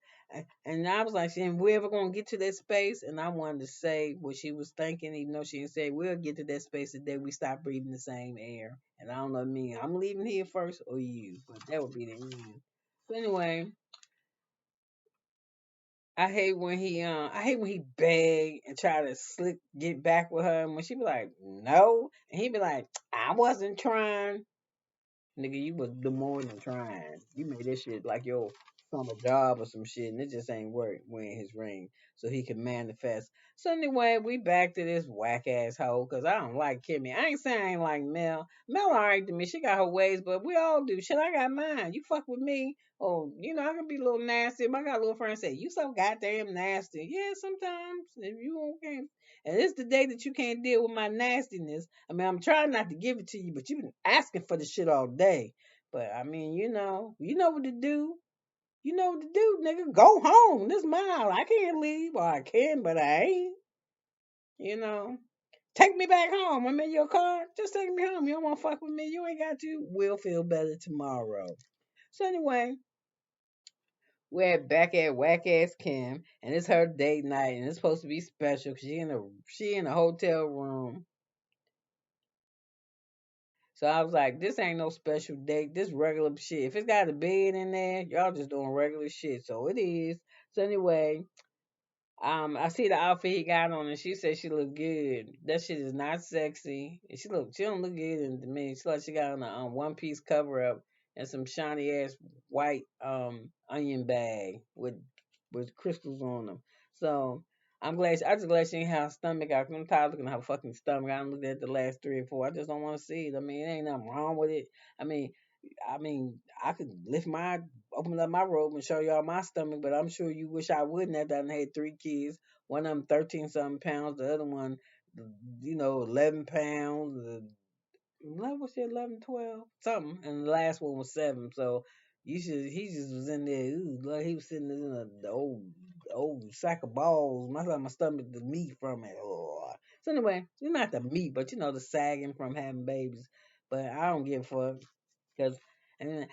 And I was like, "Shit, we ever gonna get to that space?" And I wanted to say what she was thinking, even though she didn't say, "We'll get to that space the day we stop breathing the same air." And I don't know what I mean. I'm leaving here first or you, but that would be the end. So anyway, I hate when he beg and try to slick get back with her, and when she be like no, and he be like, "I wasn't trying." Nigga, you was the more than trying. You made this shit like your summer job or some shit, and it just ain't work wearing his ring so he can manifest. So anyway, we back to this whack ass hoe because I don't like Kimmy. I ain't saying I ain't like Mel. Mel alright to me. She got her ways, but we all do. Shit, I got mine. You fuck with me. Oh, I can be a little nasty. I got a little friend say, "You so goddamn nasty." Yeah, sometimes. If you okay. And it's the day that you can't deal with my nastiness. I mean, I'm trying not to give it to you, but you've been asking for the shit all day. But I mean, you know what to do. You know what to do, nigga. Go home. This mile. I can't leave. Or I can, but I ain't. You know. Take me back home. I'm in your car. Just take me home. You don't want to fuck with me. You ain't got to. We'll feel better tomorrow. So anyway, we're back at whack ass Kim, and it's her date night, and it's supposed to be special because she in a hotel room. So I was like, this ain't no special date. This regular shit. If it's got a bed in there, y'all just doing regular shit. So it is. So anyway, I see the outfit he got on, and she said she looked good. That shit is not sexy. And she don't look good to me. She like she got on a one piece cover up and some shiny ass white onion bag with crystals on them. So I just glad she ain't have a stomach out. 'Cause I'm tired of looking at her fucking stomach. I done looked at the last 3 or 4. I just don't want to see it. I mean, it ain't nothing wrong with it. I mean, I could open up my robe and show y'all my stomach, but I'm sure you wish I wouldn't have done had 3 kids. One of them 13 something pounds, the other one, 11 pounds. 11 was it 11, 12 something, and the last one was 7. So he just was in there. Ooh, like he was sitting in the old sack of balls. My stomach, the meat from it. Oh. So anyway, it's not the meat, but the sagging from having babies. But I don't give a fuck. Cause, And then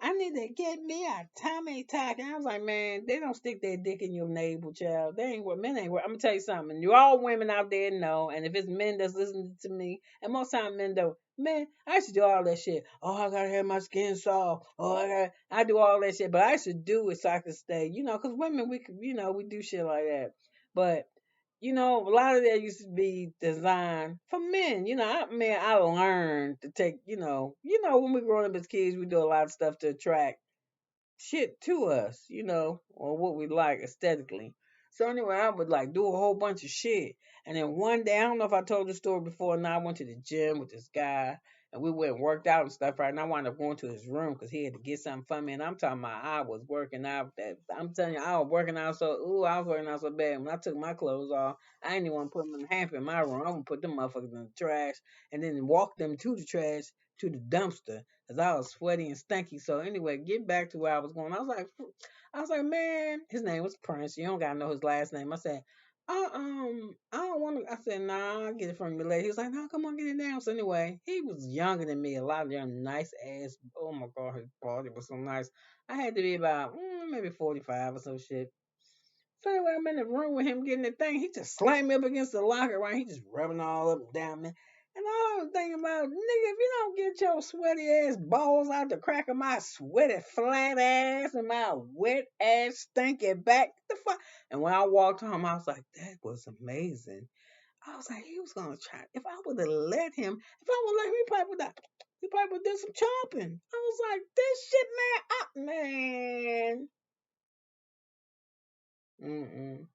I need to get me a tummy tuck. And I was like, man, they don't stick their dick in your navel, child. They ain't what men ain't. I'm gonna tell you something. You all women out there know, and if it's men that's listening to me, and most time men don't. Man, I used to do all that shit. Oh, I gotta have my skin soft. Oh, I do all that shit, but I used to do it so I could stay. You know, because women we could, we do shit like that. But a lot of that used to be designed for men. I learned to take, when we growing up as kids, we do a lot of stuff to attract shit to us, or what we like aesthetically. So anyway, I would like do a whole bunch of shit. And then one day, I don't know if I told the story before or not, I went to the gym with this guy and we went and worked out and stuff, right? And I wound up going to his room because he had to get something from me. And I'm talking about I was working out. I'm telling you, I was working out I was working out so bad. When I took my clothes off, I didn't even want to put them in the hamper in my room. I'm gonna put them motherfuckers in the trash and then walk them to the trash to the dumpster because I was sweaty and stinky. So anyway, get back to where I was going. I was like, man, his name was Prince. You don't gotta know his last name. I said, I don't want to. I said, nah, I'll get it from you later. He was like, no, come on, get it down. So anyway, he was younger than me, a lot younger, nice ass. Oh my god, his body was so nice. I had to be about maybe 45 or some shit. So anyway, I'm in the room with him getting the thing. He just slammed me up against the locker, right? He just rubbing all up and down me. And all I was thinking about, nigga, if you don't get your sweaty ass balls out the crack of my sweaty flat ass and my wet ass stinky back, the fuck. And when I walked home, I was like, that was amazing. I was like, he was gonna try. If I would have let him, if I would let him, he probably would do some chopping. I was like, this shit, man, Mm-mm.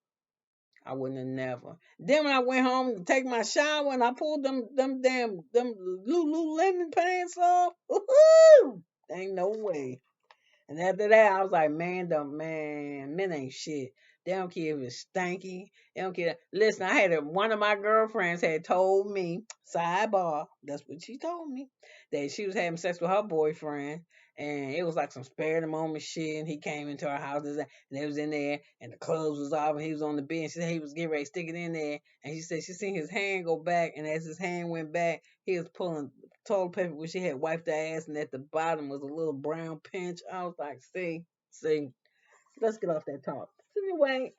I wouldn't have never. Then when I went home to take my shower and I pulled them Lululemon pants off, woohoo! Ain't no way. And after that, I was like, men ain't shit. They don't care if it's stanky. They don't care. Listen, one of my girlfriends had told me, sidebar, that's what she told me, that she was having sex with her boyfriend. And it was like some spare the moment shit. And he came into our house and they was in there and the clothes was off and he was on the bed. And she said he was getting ready to stick it in there. And she said she seen his hand go back. And as his hand went back, he was pulling toilet paper where she had wiped her ass, and at the bottom was a little brown pinch. I was like, see, let's get off that talk. So anyway,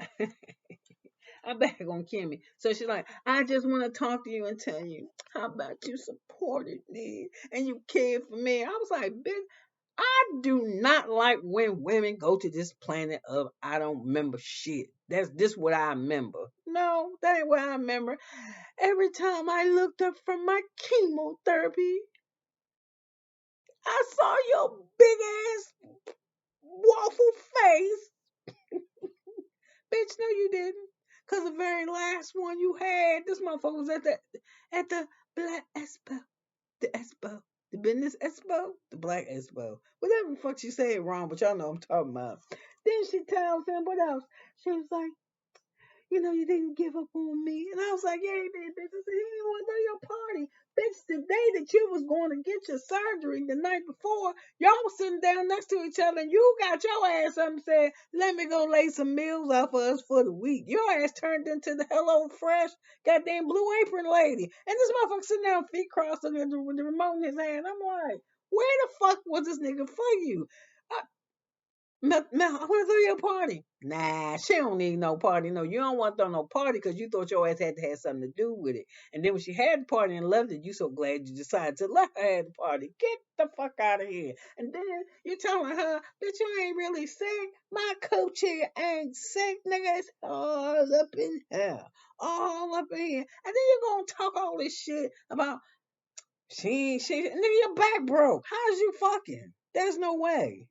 I'm back on Kimmy. So she's like, I just want to talk to you and tell you how about you supported me and you cared for me. I was like, bitch, I do not like when women go to this planet of I don't remember shit. That's this what I remember. No, that ain't what I remember. Every time I looked up from my chemotherapy, I saw your big ass waffle face. Bitch, no you didn't. Cause the very last one you had, this motherfucker was at the Black Expo. The Expo. The business expo? The Black Expo. Whatever the fuck she said wrong, but y'all know what I'm talking about. Then she tells him what else? She was like, you didn't give up on me. And I was like, yeah, he did, bitch. I said, he didn't want to go to your party. Bitch, the day that you was going to get your surgery the night before, y'all was sitting down next to each other and you got your ass up and said, let me go lay some meals out for us for the week. Your ass turned into the Hello Fresh goddamn Blue Apron lady. And this motherfucker sitting down feet crossed with the remote in his hand. I'm like, where the fuck was this nigga for you? Mel, I want to throw you a party. Nah, she don't need no party. No, you don't want to throw no party because you thought your ass had to have something to do with it. And then when she had the party and left it, you so glad you decided to let her have the party. Get the fuck out of here. And then you're telling her that you ain't really sick. My coach here ain't sick, nigga. It's all up in here. All up in here. And then you're going to talk all this shit about nigga, your back broke. How's you fucking? There's no way.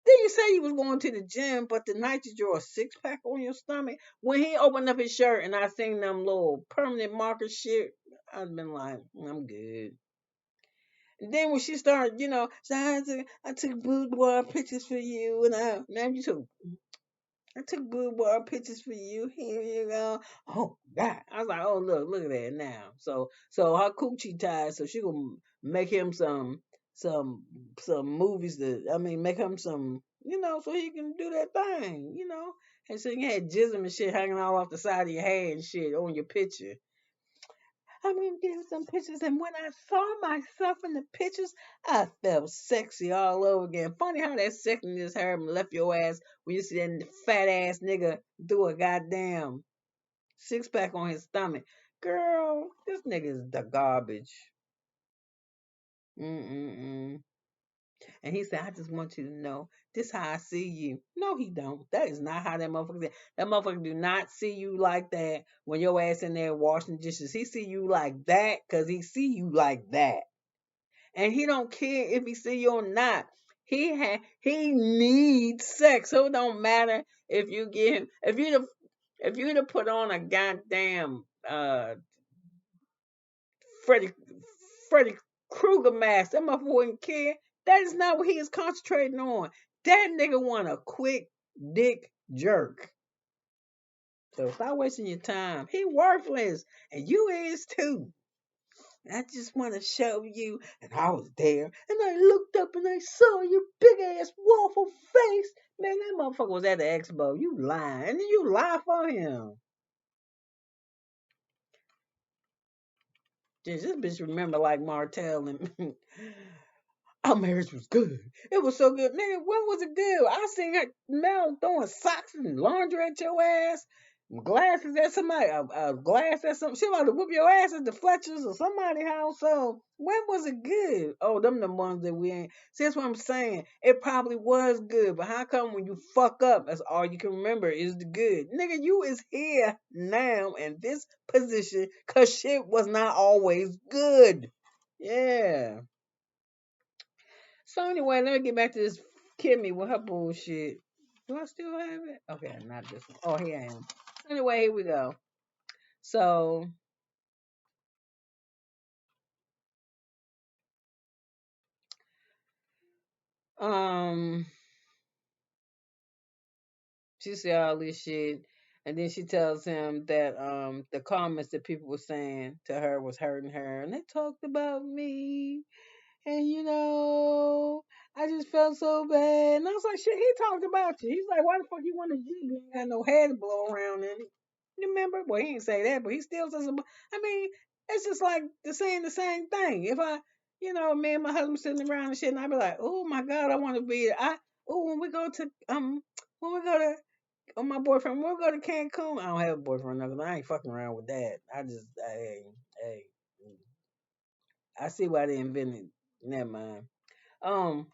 Then you say you was going to the gym, but the night you draw a six pack on your stomach. When he opened up his shirt and I seen them little permanent marker shit, I'd been like, I'm good. And then when she started, so I took boudoir pictures for you, and I took boudoir pictures for you. Here you go. Oh God! I was like, oh look at that now. So her coochie tied, so she gonna make him some some movies that make him some so he can do that thing. And so you had jism and shit hanging all off the side of your head and shit on your picture. I'm gonna give some pictures. And when I saw myself in the pictures, I felt sexy all over again. Funny how that sexiness herb left your ass when you see that fat ass nigga do a goddamn six pack on his stomach. Girl, this nigga is the garbage. Mm-mm-mm. And he said, I just want you to know this how I see you. No, he don't. That is not how that motherfucker is. That motherfucker do not see you like that when your ass in there washing dishes. He see you like that because he see you like that. And he don't care if he see you or not. He needs sex. So it don't matter if you get him if you to put on a goddamn Freddy Freddy Krueger mask. That motherfucker wouldn't care. That is not what he is concentrating on. That nigga want a quick dick jerk. So stop wasting your time. He worthless. And you is too. I just want to show you. And I was there. And I looked up and I saw your big ass waffle face. Man, that motherfucker was at the expo. You lying. And then you lie for him. Just this bitch remember like Martell and our marriage was good. It was so good. Nigga, when was it good? I seen her Mel throwing socks and laundry at your ass, glasses at somebody, a glass at some. She about to whoop your ass at the Fletchers or somebody's house. So when was it good? Oh, them the ones that we ain't. See, that's what I'm saying. It probably was good, but how come when you fuck up, that's all you can remember is the good? Nigga, you is here now in this position because shit was not always good. Yeah. So anyway, let me get back to this Kimmy with her bullshit. Do I still have it? Okay, not this one. Oh, here I am. Anyway, here we go. So, um, she said all this shit, and then she tells him that the comments that people were saying to her was hurting her, and they talked about me. And I just felt so bad. And I was like, shit, he talked about you. He's like, why the fuck you want to G? You ain't got no hair to blow around in it. You remember? Well, he didn't say that, but he still says about I mean, it's just like the same thing. If me and my husband sitting around and shit, and I be like, oh my God, I want to be when we go to my boyfriend, when we go to Cancun, I don't have a boyfriend now 'cause I ain't fucking around with that. Hey, I see why they invented. Never mind. Um,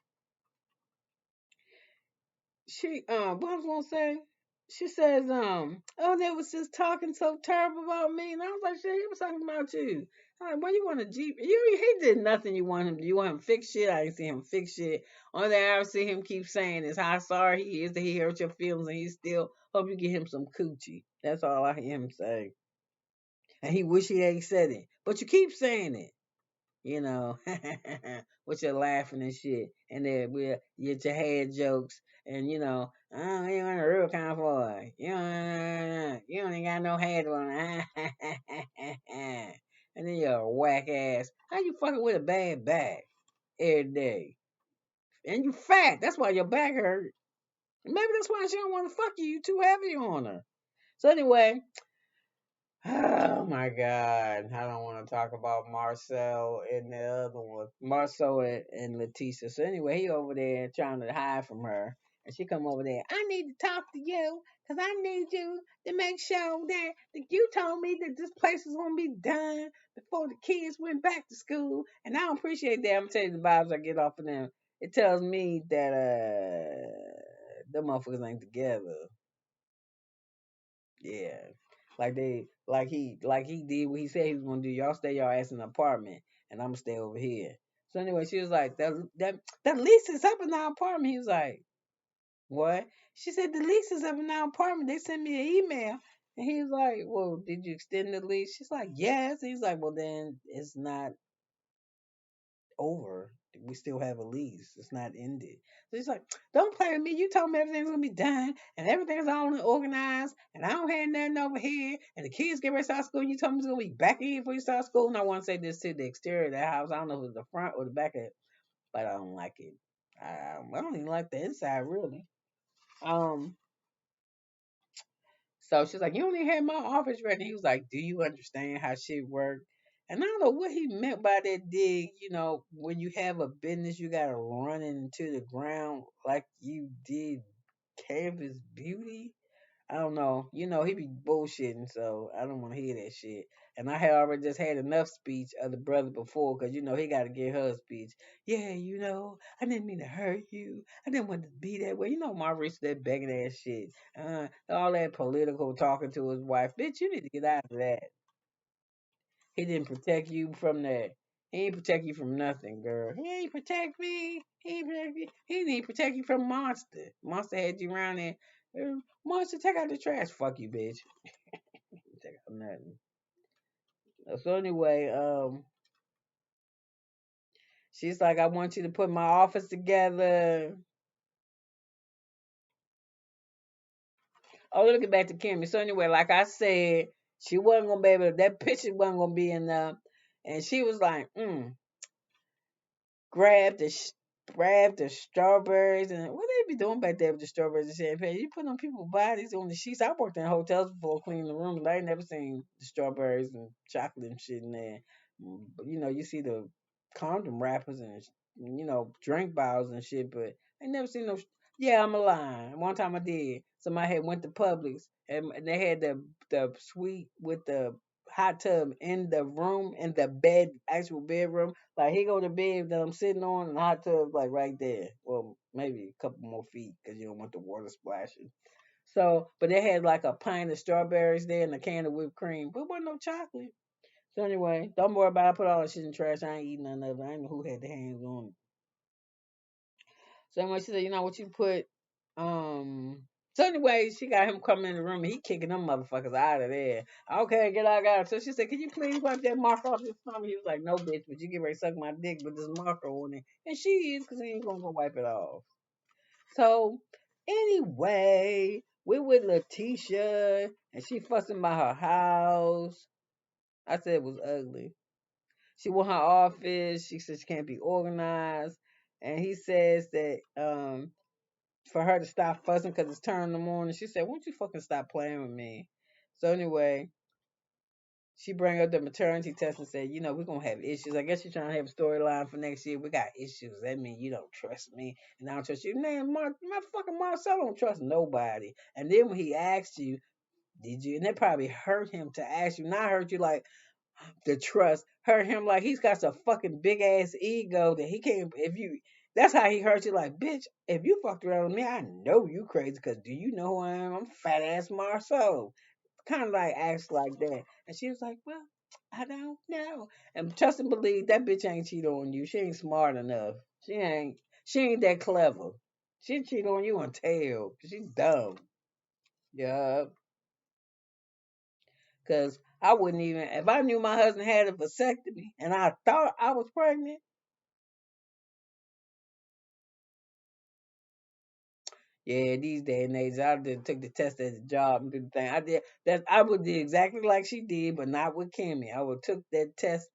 what I was gonna say? She says, oh, they was just talking so terrible about me, and I was like, shit, he was talking about you. I'm like, what you want to Jeep? He did nothing. You want him? You want him to fix shit? I didn't see him fix shit. Only thing I ever see him keep saying is how sorry he is that he hurt your feelings, and he still hope you get him some coochie. That's all I hear him say. And he wish he ain't said it, but you keep saying it. you know, with your laughing and shit, and then we get your head jokes, and oh, you ain't a real kind of boy. You don't ain't got no head on it. And then you're a whack ass. How you fucking with a bad back every day? And you fat. That's why your back hurt. Maybe that's why she don't want to fuck you. You too heavy on her. So anyway, oh my God. I don't want to talk about Marcel and the other one. Marcel and Leticia. So anyway, he over there trying to hide from her. And she come over there. I need to talk to you because I need you to make sure that you told me that this place is going to be done before the kids went back to school. And I don't appreciate that. I'm going to tell you the vibes I get off of them. It tells me that them motherfuckers ain't together. Yeah. Like he did what he said he was gonna do. Y'all stay y'all ass in the apartment and I'm gonna stay over here. So anyway, she was like, that lease is up in our apartment. He was like, what? She said the lease is up in our apartment. They sent me an email. And he was like, well, did you extend the lease? She's like, yes. He's like, well, then it's not over. We still have a lease. It's not ended. So he's like, don't play with me. You told me everything's gonna be done and everything's all organized and I don't have nothing over here and the kids get ready to start school. You told me it's gonna be back in here before you start school. And I want to say this to the exterior of the house. I don't know if it's the front or the back of it, but I don't like it. I don't even like the inside really. Um, so she's like, you only had my office ready. He was like, do you understand how shit work? And I don't know what he meant by that dig. When you have a business, you gotta run into the ground like you did Canvas Beauty. I don't know. He be bullshitting, so I don't want to hear that shit. And I had already just had enough speech of the brother before, because he got to give her a speech. Yeah, I didn't mean to hurt you. I didn't want to be that way. Maurice, that begging ass shit. All that political talking to his wife. Bitch, you need to get out of that. He didn't protect you from that. He ain't protect you from nothing, girl. He ain't protect me. He ain't protect me. He didn't even protect you from Monster. Monster had you around there. Monster, take out the trash. Fuck you, bitch. Take out nothing. So anyway, she's like, I want you to put my office together. Oh, let me get back to Kimmy. So anyway, like I said, she wasn't gonna be able. That picture wasn't gonna be enough, and she was like, grab the grab the strawberries and what they be doing back there with the strawberries and champagne. You put on people's bodies on the sheets. I worked in hotels before cleaning the rooms. I ain't never seen the strawberries and chocolate and shit in there. But you see the condom wrappers and drink bottles and shit, but I ain't never seen no. Yeah, I'm a lying. One time I did. Somebody had went to Publix and they had the suite with the hot tub in the room, in the bed, actual bedroom. Like he go to bed that I'm sitting on, and the hot tub like right there. Well, maybe a couple more feet because you don't want the water splashing. So, but they had like a pint of strawberries there and a can of whipped cream, but wasn't no chocolate. So anyway, don't worry about it. I put all the shit in the trash. I ain't eating none of it. I ain't know who had their hands on it. So anyway, she said, what you put, so anyway, she got him coming in the room and he kicking them motherfuckers out of there. Okay, get out, out. So she said, can you please wipe that mark off your stomach? He was like, no, bitch, but you get ready to suck my dick with this marker on it. And she is, because he ain't gonna go wipe it off. So anyway, we with Letitia and she fussing about her house. I said it was ugly. She want her office. She said she can't be organized. And he says that for her to stop fussing because it's turn in the morning. She said, "Won't you fucking stop playing with me?" So anyway, she bring up the maternity test and said, we're gonna have issues. I guess you're trying to have a storyline for next year. We got issues. That means you don't trust me, and I don't trust you. Man, my fucking Marcel don't trust nobody. And then when he asked you, did you? And that probably hurt him to ask you. Not hurt you like the trust. Hurt him like he's got some fucking big ass ego that he can't. If you, that's how he hurt you. Like, bitch, if you fucked around with me, I know you crazy. Cause do you know who I am? I'm fat ass Marceau. Kind of like acts like that. And she was like, well, I don't know. And trust and believe that bitch ain't cheat on you. She ain't smart enough. She ain't. She ain't that clever. She cheat on you on tail. She's dumb. Yeah. Cause I wouldn't even if I knew my husband had a vasectomy and I thought I was pregnant. Yeah, these day and age, I did took the test as a job and did the thing. I did that. I would do exactly like she did, but not with Kimmy. I would took that test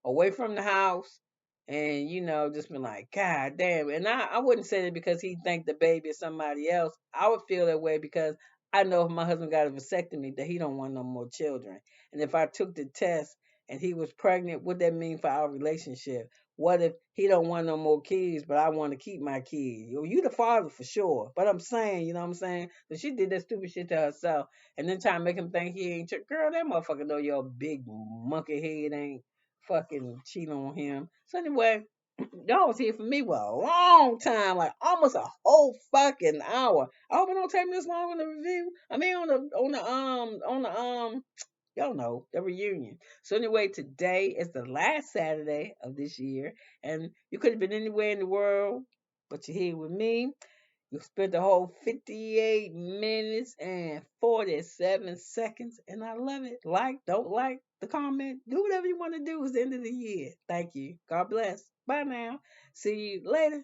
away from the house, and just been like, God damn. And I wouldn't say it because he think the baby is somebody else. I would feel that way because I know if my husband got a vasectomy that he don't want no more children. And if I took the test and he was pregnant, what that mean for our relationship? What if he don't want no more kids, but I want to keep my kids? You the father for sure. But I'm saying, you know what I'm saying? So she did that stupid shit to herself, and then trying to make him think he ain't girl. That motherfucker know your big monkey head ain't fucking cheating on him. So anyway, y'all was here for me for a long time, like almost a whole fucking hour. I hope it don't take me this long on the review. I mean on the y'all know the reunion. So anyway, today is the last Saturday of this year, and you could have been anywhere in the world, but you're here with me. You spent the whole 58 minutes and 47 seconds, and I love it. Like, don't like the comment, do whatever you want to do. It's the end of the year. Thank you. God bless. Bye now. See you later.